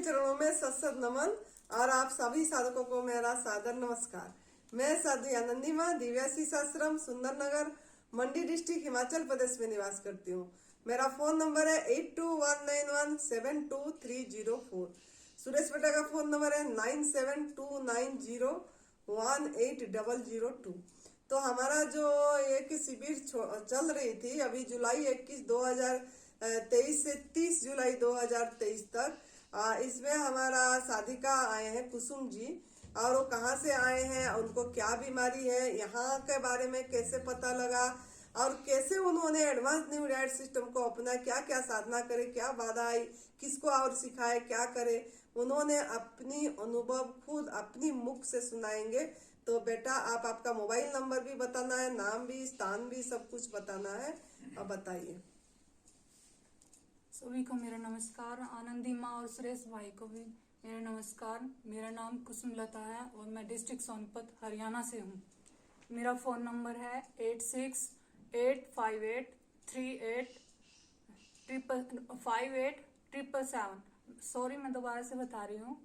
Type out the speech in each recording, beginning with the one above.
चरणों में सत्सत नमन और आप सभी साधकों को मेरा सादर नमस्कार। मैं साधु आनंदी माँ दिव्यासी आश्रम सुंदर नगर मंडी डिस्ट्रिक्ट हिमाचल प्रदेश में निवास करती हूँ। मेरा फोन नंबर है 8219172304। सुरेश बेटा का फोन नंबर है 9729018002। तो हमारा जो एक शिविर चल रही थी अभी जुलाई 21 2023 से 30 जुलाई 2023 तक, इसमें हमारा साधिका आए हैं कुसुम जी, और वो कहाँ से आए हैं, उनको क्या बीमारी है, यहाँ के बारे में कैसे पता लगा और कैसे उन्होंने एडवांस न्यू डाइट सिस्टम को अपना, क्या क्या साधना करे, क्या बाधा आई, किसको और सिखाए, क्या करे, उन्होंने अपनी अनुभव खुद अपनी मुख से सुनाएंगे। तो बेटा आप आपका मोबाइल नंबर भी बताना है, नाम भी, स्थान भी, सब कुछ बताना है। अब बताइए। सभी को मेरा नमस्कार। आनंदी माँ और सुरेश भाई को भी मेरा नमस्कार। मेरा नाम कुसुम लता है और मैं डिस्ट्रिक्ट सोनपत हरियाणा से हूँ। मेरा फ़ोन नंबर है 8685838777। सॉरी, मैं दोबारा से बता रही हूँ।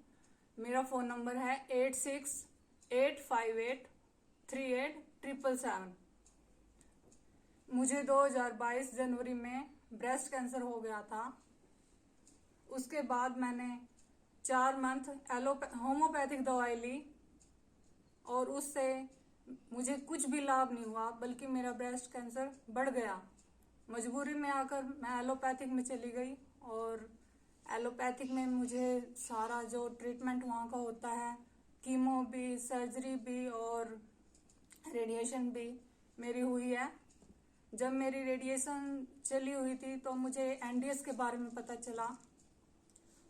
मेरा फ़ोन नंबर है 8685838777। मुझे 2022 जनवरी में ब्रेस्ट कैंसर हो गया था। उसके बाद मैंने 4 मंथ होम्योपैथिक दवाई ली और उससे मुझे कुछ भी लाभ नहीं हुआ, बल्कि मेरा ब्रेस्ट कैंसर बढ़ गया। मजबूरी में आकर मैं एलोपैथिक में चली गई और एलोपैथिक में मुझे सारा जो ट्रीटमेंट वहाँ का होता है, कीमो भी, सर्जरी भी और रेडिएशन भी मेरी हुई है। जब मेरी रेडिएशन चली हुई थी तो मुझे एनडीएस के बारे में पता चला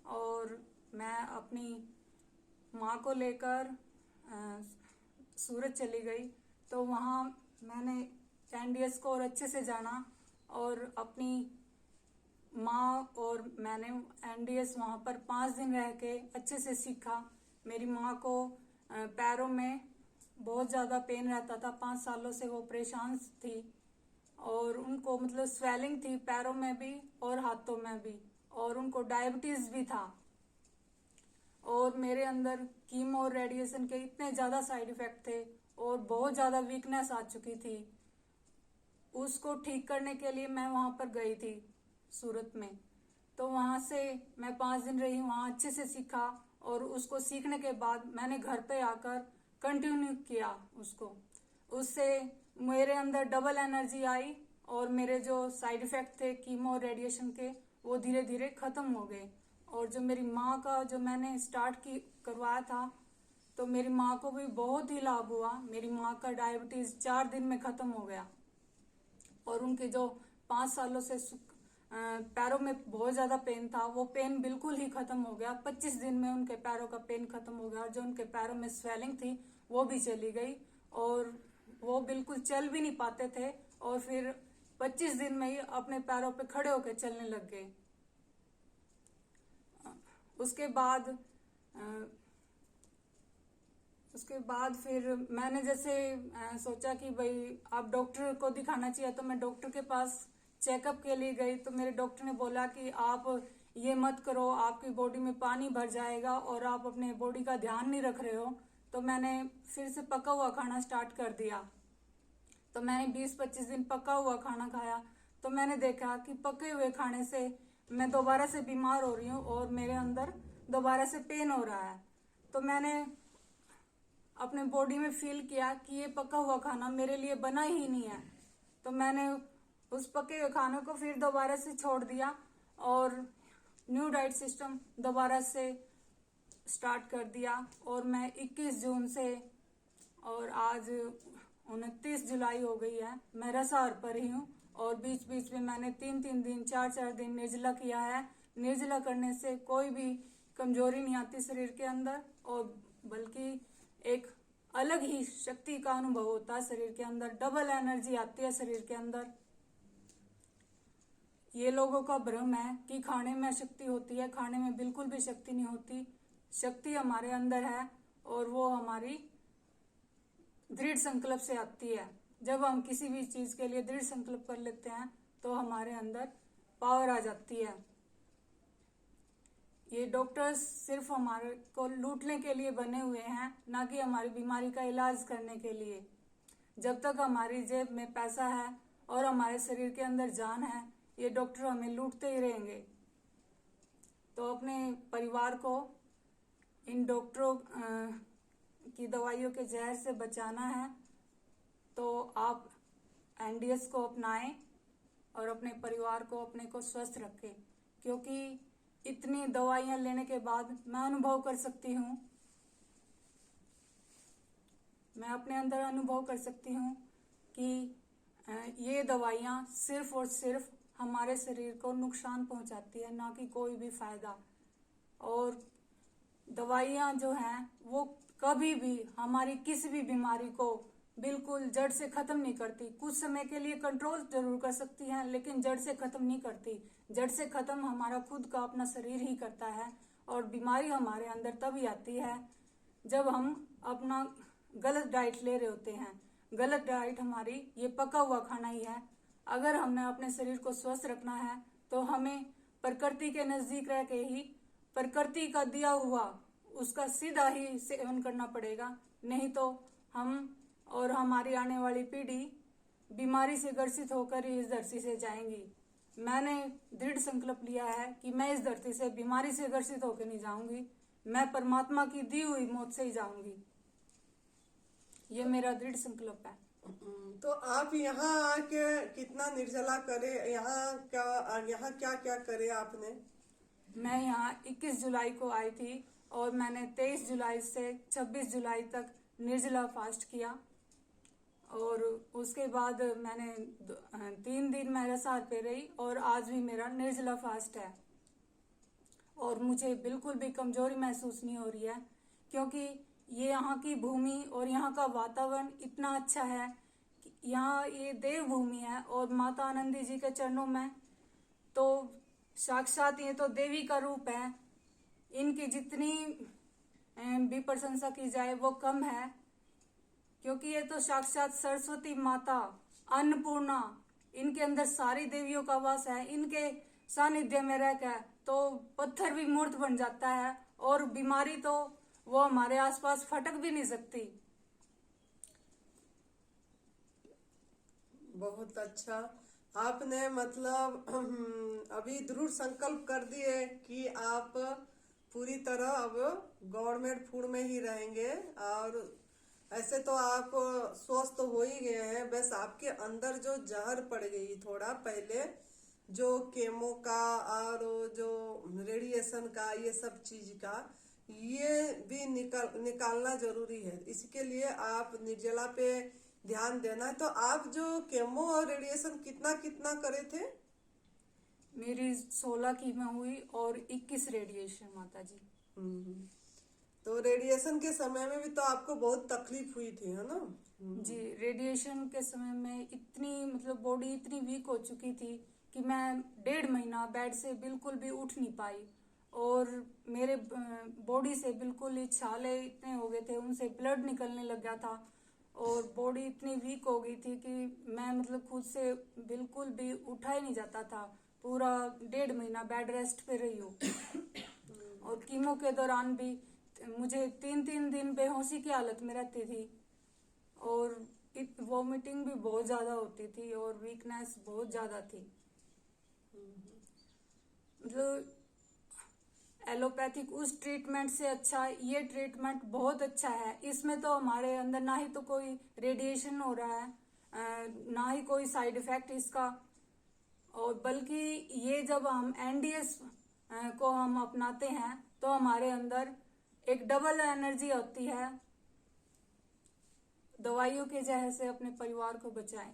और मैं अपनी माँ को लेकर सूरत चली गई। तो वहाँ मैंने एनडीएस को और अच्छे से जाना और अपनी माँ और मैंने एनडीएस वहाँ पर 5 दिन रह के अच्छे से सीखा। मेरी माँ को पैरों में बहुत ज़्यादा पेन रहता था, 5 सालों से वो परेशान थी और उनको मतलब स्वेलिंग थी पैरों में भी और हाथों में भी, और उनको डायबिटीज भी था। और मेरे अंदर कीमो और रेडिएशन के इतने ज़्यादा साइड इफेक्ट थे और बहुत ज़्यादा वीकनेस आ चुकी थी। उसको ठीक करने के लिए मैं वहाँ पर गई थी सूरत में। तो वहाँ से मैं 5 दिन रही, वहाँ अच्छे से सीखा और उसको सीखने के बाद मैंने घर पे आकर कंटिन्यू किया उसको। उससे मेरे अंदर डबल एनर्जी आई और मेरे जो साइड इफेक्ट थे कीमो और रेडिएशन के, वो धीरे धीरे खत्म हो गए। और जो मेरी माँ का जो मैंने करवाया था, तो मेरी माँ को भी बहुत ही लाभ हुआ। मेरी माँ का डायबिटीज 4 दिन में खत्म हो गया और उनके जो 5 सालों से पैरों में बहुत ज्यादा पेन था, वो पेन बिल्कुल ही खत्म हो गया। 25 दिन में उनके पैरों का पेन खत्म हो गया और जो उनके पैरों में स्वेलिंग थी वो भी चली गई और वो बिल्कुल चल भी नहीं पाते थे और फिर 25 दिन में ही अपने पैरों पे खड़े होकर चलने लग गए। उसके बाद फिर मैंने जैसे सोचा कि भाई आप डॉक्टर को दिखाना चाहिए, तो मैं डॉक्टर के पास चेकअप के लिए गई। तो मेरे डॉक्टर ने बोला कि आप ये मत करो, आपकी बॉडी में पानी भर जाएगा और आप अपने बॉडी का ध्यान नहीं रख रहे हो। तो मैंने फिर से पका हुआ खाना स्टार्ट कर दिया। तो मैंने 20-25 दिन पका हुआ खाना खाया। तो मैंने देखा कि पके हुए खाने से मैं दोबारा से बीमार हो रही हूँ और मेरे अंदर दोबारा से पेन हो रहा है। तो मैंने अपने बॉडी में फील किया कि ये पका हुआ खाना मेरे लिए बना ही नहीं है। तो मैंने उस पके हुए खाने को फिर दोबारा से छोड़ दिया और न्यू डाइट सिस्टम दोबारा से स्टार्ट कर दिया। और मैं 21 जून से और आज 29 जुलाई हो गई है, मैं रसआर पर ही हूँ। और बीच बीच में मैंने 3-3 दिन 4-4 दिन निर्जला किया है। निर्जला करने से कोई भी कमजोरी नहीं आती शरीर के अंदर, और बल्कि एक अलग ही शक्ति का अनुभव होता है शरीर के अंदर, डबल एनर्जी आती है शरीर के अंदर। ये लोगों का भ्रम है कि खाने में शक्ति होती है, खाने में बिल्कुल भी शक्ति नहीं होती। शक्ति हमारे अंदर है और वो हमारी दृढ़ संकल्प से आती है। जब हम किसी भी चीज के लिए दृढ़ संकल्प कर लेते हैं तो हमारे अंदर पावर आ जाती है। ये डॉक्टर्स सिर्फ हमारे को लूटने के लिए बने हुए हैं, ना कि हमारी बीमारी का इलाज करने के लिए। जब तक हमारी जेब में पैसा है और हमारे शरीर के अंदर जान है, ये डॉक्टर हमें लूटते ही रहेंगे। तो अपने परिवार को इन डॉक्टरों की दवाइयों के जहर से बचाना है, तो आप एनडीएस को अपनाएं और अपने परिवार को, अपने को स्वस्थ रखें। क्योंकि इतनी दवाइयां लेने के बाद मैं अनुभव कर सकती हूँ, मैं अपने अंदर अनुभव कर सकती हूँ कि ये दवाइयाँ सिर्फ और सिर्फ हमारे शरीर को नुकसान पहुँचाती है, ना कि कोई भी फायदा। और दवाइयाँ जो हैं वो कभी भी हमारी किसी भी बीमारी को बिल्कुल जड़ से खत्म नहीं करती। कुछ समय के लिए कंट्रोल जरूर कर सकती हैं, लेकिन जड़ से खत्म नहीं करती। जड़ से खत्म हमारा खुद का अपना शरीर ही करता है। और बीमारी हमारे अंदर तभी आती है जब हम अपना गलत डाइट ले रहे होते हैं। गलत डाइट हमारी ये पका हुआ खाना ही है। अगर हमने अपने शरीर को स्वस्थ रखना है तो हमें प्रकृति के नजदीक रह के ही प्रकृति का दिया हुआ उसका सीधा ही सेवन करना पड़ेगा। नहीं तो हम और हमारी आने वाली पीढ़ी बीमारी से ग्रसित होकर ही इस धरती से जाएंगी। मैंने दृढ़ संकल्प लिया है कि मैं इस धरती से बीमारी से ग्रसित होकर नहीं जाऊंगी, मैं परमात्मा की दी हुई मौत से ही जाऊंगी। ये मेरा दृढ़ संकल्प है। तो आप यहाँ आके कितना निर्जला करे, यहाँ क्या क्या करे आपने? मैं यहाँ 21 जुलाई को आई थी और मैंने 23 जुलाई से 26 जुलाई तक निर्जला फास्ट किया। और उसके बाद मैंने 3 दिन मैं रसार पे रही और आज भी मेरा निर्जला फास्ट है। और मुझे बिल्कुल भी कमजोरी महसूस नहीं हो रही है, क्योंकि ये यहाँ की भूमि और यहाँ का वातावरण इतना अच्छा है कि यहाँ ये देवभूमि है। और माता आनंदी जी के चरणों में तो साक्षात ये तो देवी का रूप है। इनकी जितनी भी प्रशंसा की जाए वो कम है, क्योंकि ये तो साक्षात सरस्वती माता, अन्नपूर्णा, इनके अंदर सारी देवियों का वास है। इनके सानिध्य में रहकर तो पत्थर भी मूर्त बन जाता है और बीमारी तो वो हमारे आसपास फटक भी नहीं सकती। बहुत अच्छा। आपने मतलब अभी दृढ़ संकल्प कर दिए कि आप पूरी तरह अब गवर्नमेंट फूड में ही रहेंगे। और ऐसे तो आप स्वस्थ हो ही गए हैं, बस आपके अंदर जो जहर पड़ गई थोड़ा पहले, जो केमो का और जो रेडिएशन का, ये सब चीज का, ये भी निकालना जरूरी है। इसके लिए आप निर्जला पे ध्यान देना है। तो आप जो केमो और रेडिएशन कितना कितना करे थे? मेरी 16 कीमो हुई और 21 रेडिएशन माता जी। तो रेडिएशन के समय में भी तो आपको बहुत तकलीफ हुई थी, है ना? जी, रेडिएशन के समय में इतनी मतलब बॉडी इतनी वीक हो चुकी थी कि मैं 1.5 महीना बेड से बिल्कुल भी उठ नहीं पाई। और मेरे बॉडी से बिल्कुल ही छाले इतने हो गए थे, उनसे ब्लड निकलने लग गया था। और बॉडी इतनी वीक हो गई थी कि मैं मतलब खुद से बिल्कुल भी उठा ही नहीं जाता था। पूरा 1.5 महीना बेड रेस्ट पे रही हूँ। और कीमो के दौरान भी मुझे 3-3 दिन बेहोशी की हालत में रहती थी। और वॉमिटिंग भी बहुत ज़्यादा होती थी और वीकनेस बहुत ज़्यादा थी। मतलब एलोपैथिक उस ट्रीटमेंट से अच्छा ये ट्रीटमेंट बहुत अच्छा है। इसमें तो हमारे अंदर ना ही तो कोई रेडिएशन हो रहा है, ना ही कोई साइड इफेक्ट इसका। और बल्कि ये जब हम एनडीएस को हम अपनाते हैं तो हमारे अंदर एक डबल एनर्जी होती है। दवाइयों के जहर से अपने परिवार को बचाएं।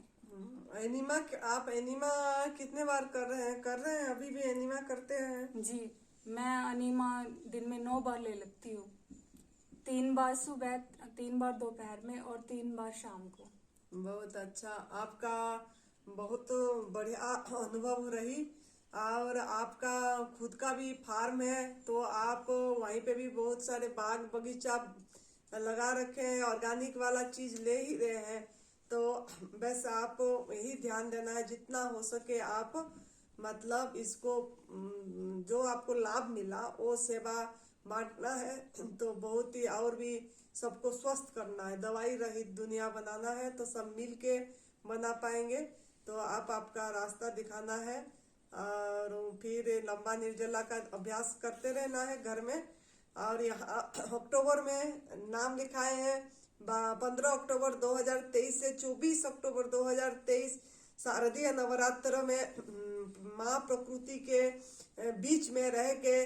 एनीमा, आप एनीमा कितने बार कर रहे हैं? अभी भी एनीमा करते हैं? जी, मैं अनीमा दिन में 9 बार ले लेती हूँ। 3 बार सुबह, 3 बार दोपहर में और 3 बार शाम को। बहुत अच्छा, आपका बहुत बढ़िया अनुभव रही। और आपका खुद का भी फार्म है, तो आप वहीं पे भी बहुत सारे बाग बगीचा लगा रखे हैं, ऑर्गेनिक वाला चीज ले ही रहे हैं। तो बस आप यही ध्यान देना है, जितना हो सके आप मतलब इसको जो आपको लाभ मिला वो सेवा बांटना है। तो बहुत ही और भी सबको स्वस्थ करना है, दवाई रहित दुनिया बनाना है, तो सब मिल के बना पाएंगे। तो आप आपका रास्ता दिखाना है और फिर लंबा निर्जला का अभ्यास करते रहना है घर में। और यहाँ अक्टूबर में नाम लिखाए हैं 15 अक्टूबर 2023 से 24 अक्टूबर 2023 शारदीय नवरात्र में माँ प्रकृति के बीच में रह के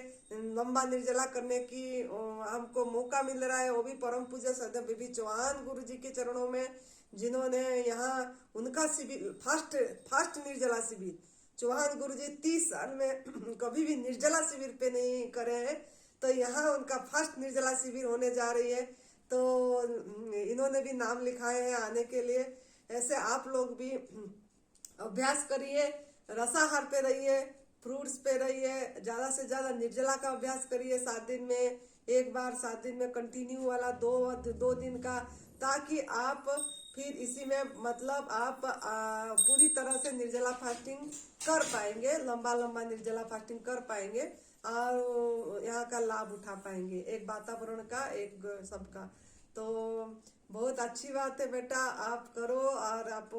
लंबा निर्जला करने की हमको मौका मिल रहा है। वो भी परम पूज्य सदैव बीबी चौहान गुरु जी के चरणों में, जिन्होंने यहाँ उनका शिविर फास्ट निर्जला शिविर चौहान गुरु जी 30 साल में कभी भी निर्जला शिविर पे नहीं करे हैं। तो यहाँ उनका फर्स्ट निर्जला शिविर होने जा रही है। तो इन्होंने भी नाम लिखाए हैं आने के लिए। ऐसे आप लोग भी अभ्यास करिए, रसाहार पे रहिए, फ्रूट्स पे रहिए, ज़्यादा से ज़्यादा निर्जला का अभ्यास करिए 7 दिन में एक बार, 7 दिन में कंटिन्यू वाला 2 दिन का, ताकि आप फिर इसी में मतलब आप पूरी तरह से निर्जला फास्टिंग कर पाएंगे, लंबा निर्जला फास्टिंग कर पाएंगे और यहाँ का लाभ उठा पाएंगे, एक वातावरण का, एक सबका। तो बहुत अच्छी बात है बेटा, आप करो और आप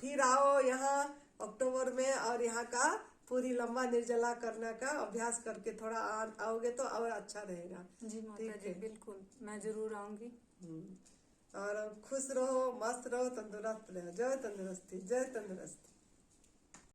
फिर आओ यहाँ अक्टूबर में और यहाँ का पूरी लंबा निर्जला करने का अभ्यास करके थोड़ा आओगे तो और अच्छा रहेगा। जी माता जी, बिल्कुल मैं जरूर आऊंगी। और खुश रहो, मस्त रहो, तंदुरुस्त रहो। जय तंदुरुस्ती, जय तंदुरुस्ती।